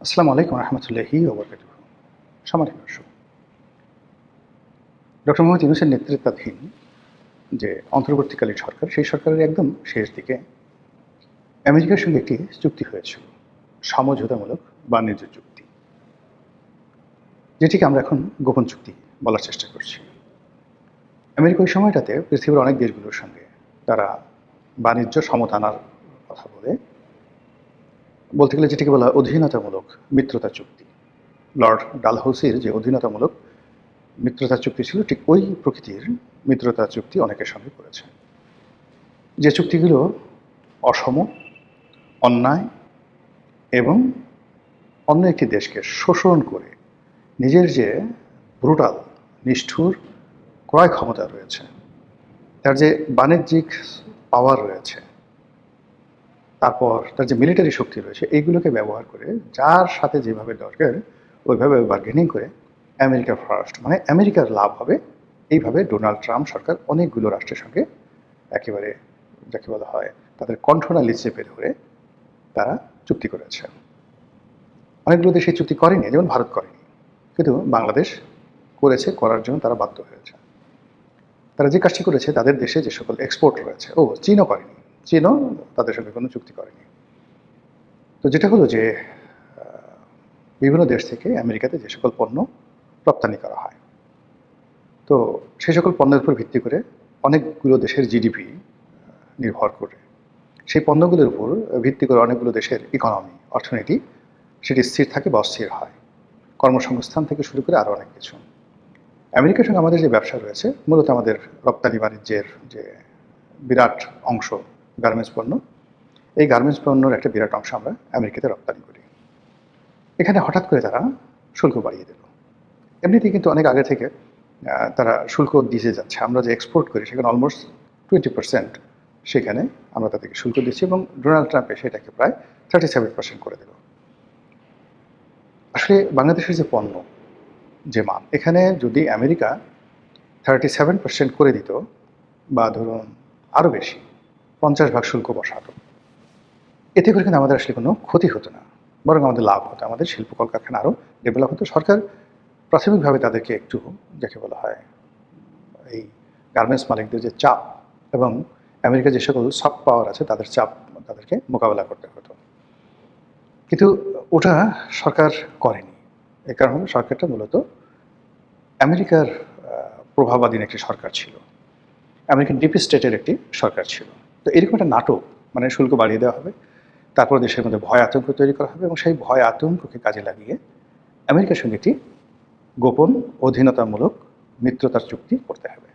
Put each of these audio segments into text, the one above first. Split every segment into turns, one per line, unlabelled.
আসসালামু আলাইকুম রহমতুল্লাহি ওবরকাতুহ। সম্মানিত দর্শক, ডক্টর মোহাম্মদ ইউনূসের নেতৃত্বাধীন যে অন্তর্বর্তীকালীন সরকার, সেই সরকারের একদম শেষ দিকে আমেরিকার সঙ্গে একটি চুক্তি হয়েছিল, সমঝোতামূলক বাণিজ্য চুক্তি, যেটিকে আমরা এখন গোপন চুক্তি বলার চেষ্টা করছি। আমেরিকা ওই সময়টাতে পৃথিবীর অনেক দেশগুলোর সঙ্গে তারা বাণিজ্য সমতা আনার কথা বলতে গেলে যেটিকে বলা হয় অধীনতামূলক মিত্রতা চুক্তি। লর্ড ডালহৌসির যে অধীনতামূলক মিত্রতা চুক্তি ছিল, ঠিক ওই প্রকৃতির মিত্রতা চুক্তি অনেকের সঙ্গে করেছে, যে চুক্তিগুলো অসম, অন্যায় এবং অন্য একটি দেশকে শোষণ করে নিজের যে ব্রুটাল, নিষ্ঠুর ক্রয় ক্ষমতা রয়েছে, তার যে বাণিজ্যিক পাওয়ার রয়েছে, তারপর তার যে মিলিটারি শক্তি রয়েছে, এইগুলোকে ব্যবহার করে যার সাথে যেভাবে দরকার ওইভাবে বার্গেনিং করে আমেরিকা ফার্স্ট, মানে আমেরিকার লাভ হবে, এইভাবে ডোনাল্ড ট্রাম্প সরকার অনেকগুলো রাষ্ট্রের সঙ্গে একেবারে যাকে বলা হয় তাদের কণ্ঠনালী চেপে ধরে তারা চুক্তি করেছে। অনেকগুলো দেশ এই চুক্তি করেনি, যেমন ভারত করেনি, কিন্তু বাংলাদেশ করেছে, করার জন্য তারা বাধ্য হয়েছে। তারা যে কাজটি করেছে, তাদের দেশে যে সকল এক্সপোর্ট রয়েছে, চীনও করেনি, চীনও তাদের সঙ্গে কোনো চুক্তি করেনি। তো যেটা হলো যে বিভিন্ন দেশ থেকে আমেরিকাতে যে সকল পণ্য রপ্তানি করা হয়, তো সেই সকল পণ্যের উপর ভিত্তি করে অনেকগুলো দেশের জিডিপি নির্ভর করে, সেই পণ্যগুলোর উপর ভিত্তি করে অনেকগুলো দেশের ইকোনমি, অর্থনীতি, সেটি স্থির থাকে বা অস্থির হয়, কর্মসংস্থান থেকে শুরু করে আরও অনেক কিছু। আমেরিকার সঙ্গে আমাদের যে ব্যবসা রয়েছে, মূলত আমাদের রপ্তানি বাণিজ্যের যে বিরাট অংশ গার্মেন্টস পণ্য, এই গার্মেন্টস পণ্যর একটা বিরাট অংশ আমরা আমেরিকাতে রপ্তানি করি। এখানে হঠাৎ করে তারা শুল্ক বাড়িয়ে দিল। এমনিতেই কিন্তু অনেক আগে থেকে তারা শুল্ক দিয়ে যাচ্ছে। আমরা যে এক্সপোর্ট করি সেখানে অলমোস্ট 20% সেখানে আমরা তাদেরকে শুল্ক দিচ্ছি, এবং ডোনাল্ড ট্রাম্প সেটাকে প্রায় 37% করে দিল। আসলে বাংলাদেশের যে পণ্য, যে মান, এখানে যদি আমেরিকা 37% করে দিত, বা ধরুন আরও বেশি 50% শুল্ক বসাতো, এতে করে কিন্তু আমাদের আসলে কোনো ক্ষতি হতো না, বরং আমাদের লাভ হতো, আমাদের শিল্প কলকারখানা আরও ডেভেলপ হতো। সরকার প্রাথমিকভাবে তাদেরকে একটু যাকে বলা হয় এই গার্মেন্টস মালিকদের যে চাপ, এবং আমেরিকার যে সকল সফট পাওয়ার আছে তাদের চাপ তাদেরকে মোকাবেলা করতে হতো, কিন্তু ওটা সরকার করেনি। এ কারণে সরকারটা মূলত আমেরিকার প্রভাবাধীন একটি সরকার ছিল, আমেরিকান ডিপ স্টেটের একটি সরকার ছিল। তো এরকম একটা নাটক, মানে শুল্ক বাড়িয়ে দেওয়া হবে, তারপর দেশের মধ্যে ভয় আতঙ্ক তৈরি করা হবে, এবং সেই ভয় আতঙ্ককে কাজে লাগিয়ে আমেরিকার সঙ্গে একটি গোপন অধীনতামূলক মিত্রতার চুক্তি করতে হবে।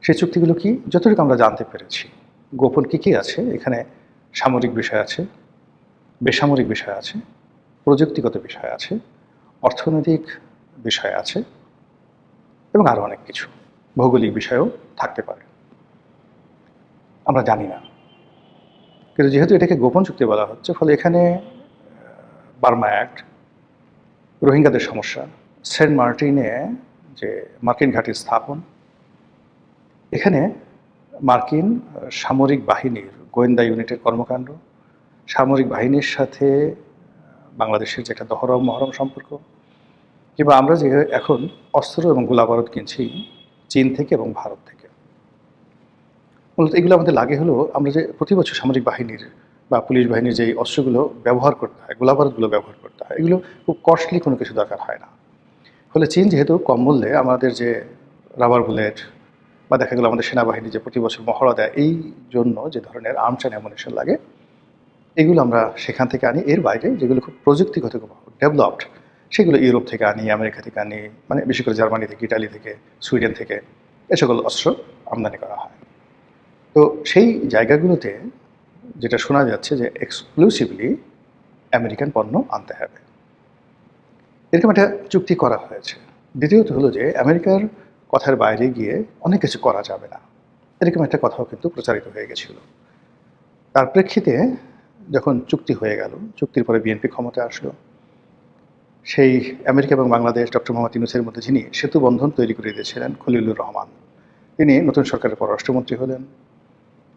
সেই চুক্তিগুলো কি, যতটুকু আমরা জানতে পেরেছি, গোপন কী আছে এখানে, সামরিক বিষয় আছে, বেসামরিক বিষয় আছে, প্রযুক্তিগত বিষয় আছে, অর্থনৈতিক বিষয় আছে, এবং আরও অনেক কিছু, ভৌগোলিক বিষয়ও থাকতে পারে, আমরা জানি না। কিন্তু যেহেতু এটাকে গোপন চুক্তি বলা হচ্ছে, ফলে এখানে বার্মা অ্যাক্ট, রোহিঙ্গাদের সমস্যা, সেন্ট মার্টিনে যে মার্কিন ঘাঁটি স্থাপন, এখানে মার্কিন সামরিক বাহিনীর গোয়েন্দা ইউনিটের কর্মকাণ্ড, সামরিক বাহিনীর সাথে বাংলাদেশের যে একটা দহরম মহরম সম্পর্ক, কিংবা আমরা যে এখন অস্ত্র এবং গোলাবারুদ কিনছি চীন থেকে এবং ভারত থেকে, মূলত এগুলো আমাদের লাগে হলো আমরা যে প্রতি বছর সামরিক বাহিনীর বা পুলিশ বাহিনীর যে অস্ত্রগুলো ব্যবহার করতে হয়, গোলাবারুদগুলো ব্যবহার করতে হয়, এগুলো খুব কস্টলি কোনো কিছু দরকার হয় না। ফলে চীন যেহেতু কম মূল্যে আমাদের যে রাবার বুলেট, বা দেখা গেলো আমাদের সেনাবাহিনী যে প্রতি বছর মহড়া দেয়, এই জন্য যে ধরনের আর্মস অ্যান্ড অ্যামুনিশন লাগে, এগুলো আমরা সেখান থেকে আনি। এর বাইরে যেগুলো খুব প্রযুক্তিগত ডেভেলপড, সেগুলো ইউরোপ থেকে আনি, আমেরিকা থেকে আনি, মানে বিশেষ করে জার্মানি থেকে, ইটালি থেকে, সুইডেন থেকে এ সকল অস্ত্র আমদানি করা হয়। তো সেই জায়গাগুলোতে যেটা শোনা যাচ্ছে যে এক্সক্লুসিভলি আমেরিকান পণ্য আনতে হবে, এরকম একটা চুক্তি করা হয়েছে। দ্বিতীয়ত হলো যে আমেরিকার কথার বাইরে গিয়ে অনেক কিছু করা যাবে না, এরকম একটা কথাও কিন্তু প্রচারিত হয়ে গেছিল। তার প্রেক্ষিতে যখন চুক্তি হয়ে গেল, চুক্তির পরে বিএনপি ক্ষমতায় আসলো, সেই আমেরিকা এবং বাংলাদেশ ডক্টর মোহাম্মদ ইউনূসের মধ্যে যিনি সেতু বন্ধন তৈরি করে দিয়েছিলেন, খলিলুর রহমান, তিনি নতুন সরকারের পররাষ্ট্রমন্ত্রী হলেন।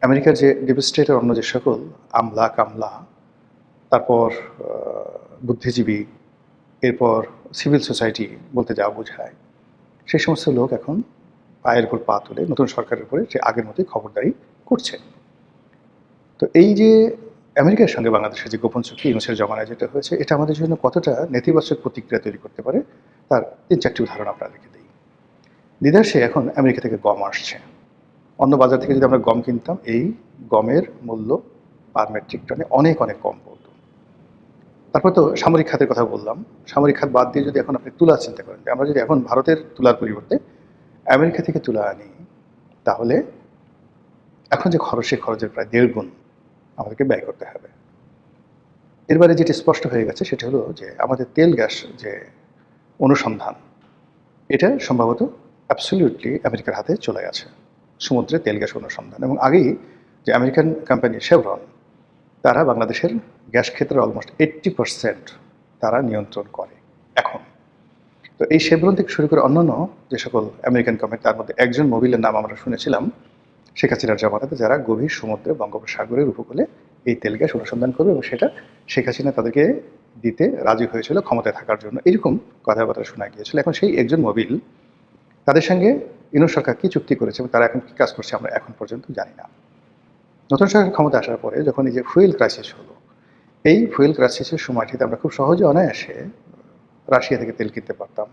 আমেরিকার যে ডিপ স্টেটের অন্য যে সকল আমলা কামলা, তারপর বুদ্ধিজীবী, এরপর সিভিল সোসাইটি বলতে যা বোঝায়, সেই সমস্ত লোক এখন পায়ের উপর পা তুলে নতুন সরকারের উপরে সে আগের মতোই খবরদারি করছে। তো এই যে আমেরিকার সঙ্গে বাংলাদেশের যে গোপন চুক্তি ইউনুসের জমানায় যেটা হয়েছে, এটা আমাদের জন্য কতটা নেতিবাচক প্রতিক্রিয়া তৈরি করতে পারে তার 3-4টি উদাহরণ আপনাদেরকে দিই। বিদেশে এখন আমেরিকা থেকে গম আসছে। অন্য বাজার থেকে যদি আমরা গম কিনতাম, এই গমের মূল্য পার মেট্রিক টনে অনেক অনেক কম পড়ত। তারপর তো সামরিক খাতের কথা বললাম। সামরিক খাত বাদ দিয়ে যদি এখন আপনি তুলা চিন্তা করেন, আমরা যদি এখন ভারতের তুলার পরিবর্তে আমেরিকা থেকে তুলা আনি, তাহলে এখন যে খরচ, সেই খরচের প্রায় 1.5 গুণ আমাদেরকে ব্যয় করতে হবে। এর বাইরে যেটি স্পষ্ট হয়ে গেছে সেটা হলো যে আমাদের তেল গ্যাস যে অনুসন্ধান, এটা সম্ভবত অ্যাবসলিউটলি আমেরিকার হাতে চলে গেছে, সমুদ্রে তেল গ্যাস অনুসন্ধান। এবং আগেই যে আমেরিকান কোম্পানি শেভরন, তারা বাংলাদেশের গ্যাস ক্ষেত্রের অলমোস্ট 80% তারা নিয়ন্ত্রণ করে এখন। তো এই শেভরন থেকে শুরু করে অন্যান্য যে সকল আমেরিকান কোম্পানি, তার মধ্যে একজন মোবিলের নাম আমরা শুনেছিলাম শেখ হাসিনার জামানাতে, যারা গভীর সমুদ্রে বঙ্গোপসাগরের উপকূলে এই তেল গ্যাস অনুসন্ধান করবে এবং সেটা শেখ হাসিনা তাদেরকে দিতে রাজি হয়েছিল ক্ষমতায় থাকার জন্য, এরকম কথাবার্তা শোনা গিয়েছিল। এখন সেই একজন মোবিল, তাদের সঙ্গে ইউনূস সরকার কী চুক্তি করেছে এবং তারা এখন কী কাজ করছে আমরা এখন পর্যন্ত জানি না। নতুন সরকার ক্ষমতা আসার পরে যখন এই যে ফুয়েল ক্রাইসিস হলো, এই ফুয়েল ক্রাইসিসের সময়টিতে আমরা খুব সহজে অনায়াসে রাশিয়া থেকে তেল কিনতে পারতাম।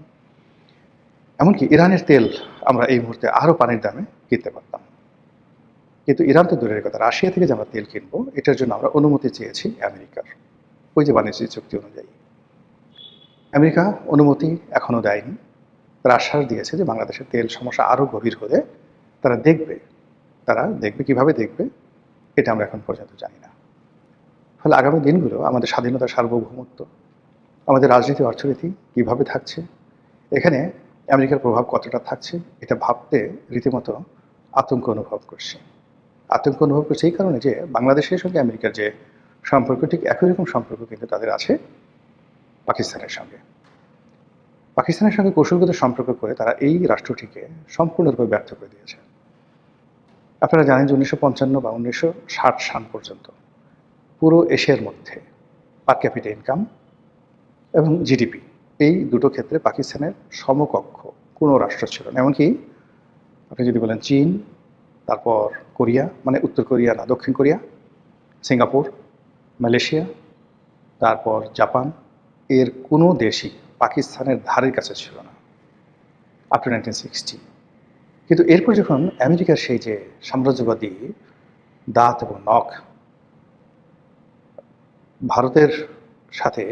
এমনকি ইরানের তেল আমরা এই মুহূর্তে আরও পানির দামে কিনতে পারতাম। কিন্তু ইরান তো দূরের কথা, রাশিয়া থেকে যে আমরা তেল কিনবো, এটার জন্য আমরা অনুমতি চেয়েছি আমেরিকার, ওই যে বাণিজ্য চুক্তি অনুযায়ী। আমেরিকা অনুমতি এখনও দেয়নি। তারা আশ্বাস দিয়েছে যে বাংলাদেশের তেল সমস্যা আরও গভীর হলে তারা দেখবে কীভাবে দেখবে, এটা আমরা এখন পর্যন্ত জানি না। ফলে আগামী দিনগুলো আমাদের স্বাধীনতা, সার্বভৌমত্ব, আমাদের রাজনীতি, অর্থনীতি কীভাবে থাকছে, এখানে আমেরিকার প্রভাব কতটা থাকছে, এটা ভাবতে রীতিমতো আতঙ্ক অনুভব করছি। আতঙ্ক অনুভব করছে এই কারণে যে বাংলাদেশের সঙ্গে আমেরিকার যে সম্পর্ক, ঠিক একই রকম সম্পর্ক কিন্তু তাদের আছে পাকিস্তানের সঙ্গে। পাকিস্তানের সঙ্গে কৌশলগত সম্পর্ক করে তারা এই রাষ্ট্রটিকে সম্পূর্ণরূপে ব্যর্থ করে দিয়েছে। আপনারা জানেন যে 1955 বা 1960 সাল পর্যন্ত পুরো এশিয়ার মধ্যে পার ক্যাপিটা ইনকাম এবং জিডিপি, এই দুটো ক্ষেত্রে পাকিস্তানের সমকক্ষ কোনো রাষ্ট্র ছিল না। এমনকি আপনি যদি বলেন চীন, তারপর কোরিয়া, মানে উত্তর কোরিয়া না, দক্ষিণ কোরিয়া, সিঙ্গাপুর, মালয়েশিয়া, তারপর জাপান, এর কোনো দেশই পাকিস্তানের ধারের কাছে ছিল না আপ টু 1960। কিন্তু এরপর যখন আমেরিকার সেই যে সাম্রাজ্যবাদী দাঁত এবং নখ ভারতের সাথে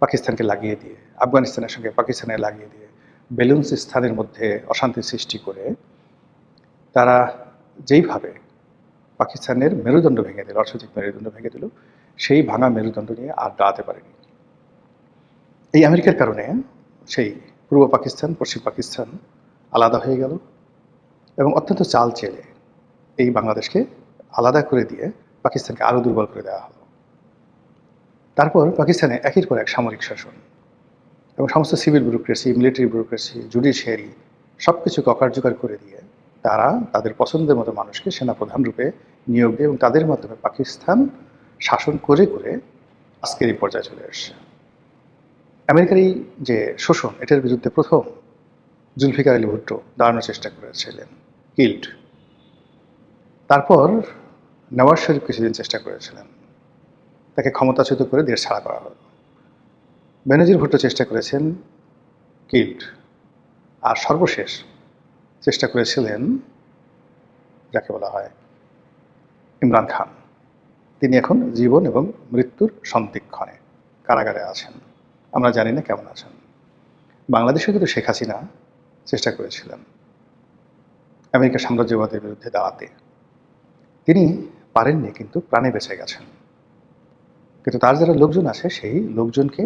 পাকিস্তানকে লাগিয়ে দিয়ে, আফগানিস্তানের সঙ্গে পাকিস্তানে লাগিয়ে দিয়ে বেলুন্স স্থানের মধ্যে অশান্তি সৃষ্টি করে তারা যেইভাবে পাকিস্তানের মেরুদণ্ড ভেঙে দিল, অর্থনৈতিক মেরুদণ্ড ভেঙে দিল, সেই ভাঙা মেরুদণ্ড নিয়ে আর দাঁড়াতে পারেনি। এই আমেরিকার কারণে সেই পূর্ব পাকিস্তান, পশ্চিম পাকিস্তান আলাদা হয়ে গেল এবং অত্যন্ত চাল চেলে এই বাংলাদেশকে আলাদা করে দিয়ে পাকিস্তানকে আরও দুর্বল করে দেওয়া হলো। তারপর পাকিস্তানে একের পর এক সামরিক শাসন এবং সমস্ত civil bureaucracy, military bureaucracy, judiciary সব কিছুকে অকার্যকর করে দিয়ে তারা তাদের পছন্দের মতো মানুষকে সেনাপ্রধান রূপে নিয়োগ দেয় এবং তাদের মাধ্যমে পাকিস্তান শাসন করে করে আজকের এই পর্যায়ে চলে আসছে। আমেরিকার এই যে শোষণ, এটার বিরুদ্ধে প্রথম জুলফিকার আলী ভুট্টো দাঁড়ানোর চেষ্টা করেছিলেন, কিল্ড। তারপর নওয়াজ শরীফ কিছুদিন চেষ্টা করেছিলেন, তাকে ক্ষমতাচ্যুত করে দেশ ছাড়া করা হলো। বেনজির ভুট্টো চেষ্টা করেছেন, কিল্ড। আর সর্বশেষ চেষ্টা করেছিলেন যাকে বলা হয় ইমরান খান, তিনি এখন জীবন এবং মৃত্যুর সন্ধিক্ষণে কারাগারে আছেন, আমরা জানি না কেমন আছেন। বাংলাদেশে কিন্তু শেখ হাসিনা চেষ্টা করেছিলেন আমেরিকার সাম্রাজ্যবাদের বিরুদ্ধে দাঁড়াতে, তিনি পারেননি, কিন্তু প্রাণে বেঁচে গেছেন। কিন্তু তার যারা লোকজন আছে, সেই লোকজনকে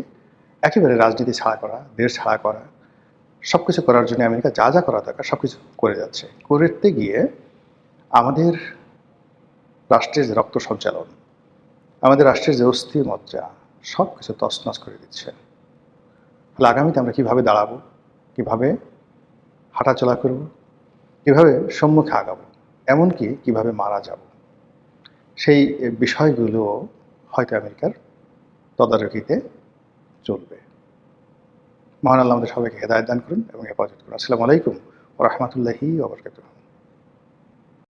একেবারে রাজনীতি ছাড়া করা, দেশ ছাড়া করা, সব কিছু করার জন্য আমেরিকা যা যা করা দরকার সব কিছু করে যাচ্ছে। করতে গিয়ে আমাদের রাষ্ট্রের যে রক্ত সঞ্চালন, আমাদের রাষ্ট্রের যে অস্থি মজ্জা, সব কিছু তছনছ করে দিচ্ছে। তাহলে আগামীতে আমরা কীভাবে দাঁড়াবো, কীভাবে হাঁটাচলা করব, কীভাবে সম্মুখে আগাবো, এমনকি কীভাবে মারা যাব, সেই বিষয়গুলো হয়তো আমেরিকার তদারকিতে চলবে। মহান আল্লাহ আমাদের সবাইকে হেদায়েত দান করুন এবং হেফাজত করুন। আসসালামু আলাইকুম ওয়া রাহমাতুল্লাহি ওয়া বারাকাতুহু।